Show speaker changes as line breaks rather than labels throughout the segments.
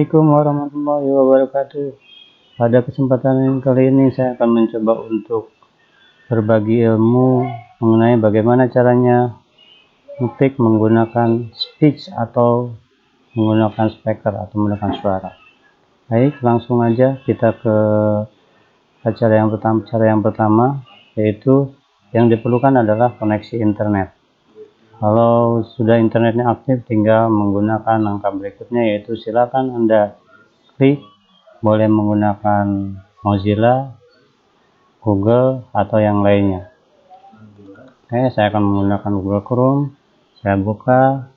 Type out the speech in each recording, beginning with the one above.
Assalamualaikum warahmatullahi wabarakatuh. Pada kesempatan kali ini saya akan mencoba untuk berbagi ilmu mengenai bagaimana caranya ngetik menggunakan speech atau menggunakan speaker atau menggunakan suara. Baik, langsung aja kita ke cara yang pertama, yaitu yang diperlukan adalah koneksi internet. Kalau sudah internetnya aktif, tinggal menggunakan langkah berikutnya, yaitu silakan Anda klik, boleh menggunakan Mozilla, Google, atau yang lainnya. Oke, saya akan menggunakan Google Chrome. Saya buka.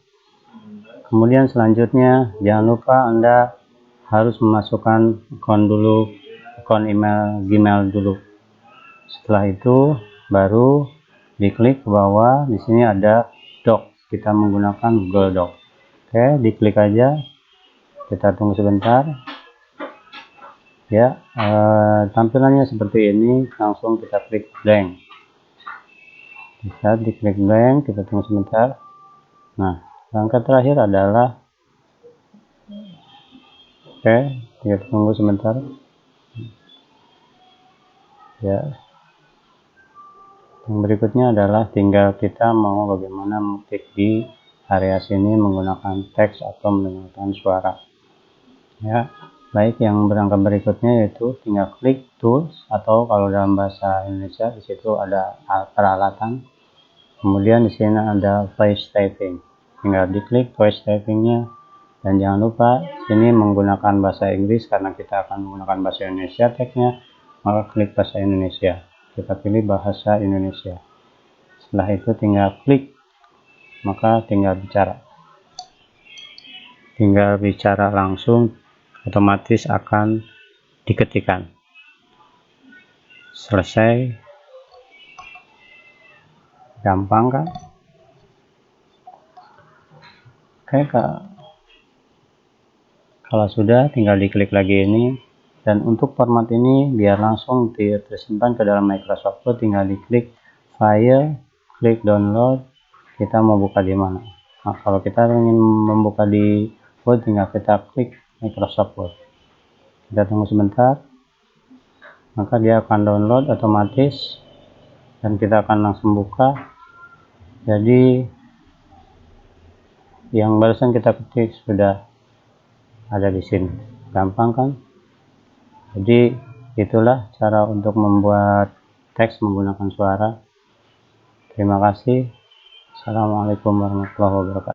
Kemudian selanjutnya jangan lupa Anda harus memasukkan akun email Gmail dulu. Setelah itu baru diklik ke bawah. Di sini ada Doc. Kita menggunakan Google Doc. Oke, diklik aja. Kita tunggu sebentar. Ya, tampilannya seperti ini. Langsung kita klik blank. Bisa diklik blank. Kita tunggu sebentar. Nah, langkah terakhir adalah kita tunggu sebentar. Ya, yang berikutnya adalah tinggal kita mau bagaimana mengetik di area sini menggunakan teks atau menggunakan suara. Ya, baik, yang berangkat berikutnya yaitu tinggal klik tools, atau kalau dalam bahasa Indonesia di situ ada peralatan. Kemudian di sini ada voice typing. Tinggal diklik voice typingnya, dan jangan lupa sini menggunakan bahasa Inggris karena kita akan menggunakan bahasa Indonesia teksnya, maka klik bahasa Indonesia. Kita pilih bahasa Indonesia. Setelah itu tinggal klik, maka tinggal bicara langsung, otomatis akan diketikkan. Selesai. Gampang kan? Oke, kalau sudah tinggal diklik lagi ini. Dan untuk format ini biar langsung tersimpan ke dalam Microsoft Word, tinggal diklik file, klik download. Kita mau buka di mana? Nah, kalau kita ingin membuka di Word, tinggal kita klik Microsoft Word. Kita tunggu sebentar, maka dia akan download otomatis dan kita akan langsung buka. Jadi yang barusan kita ketik sudah ada di sini. Gampang kan? Jadi itulah cara untuk membuat teks menggunakan suara. Terima kasih. Assalamualaikum warahmatullahi wabarakatuh.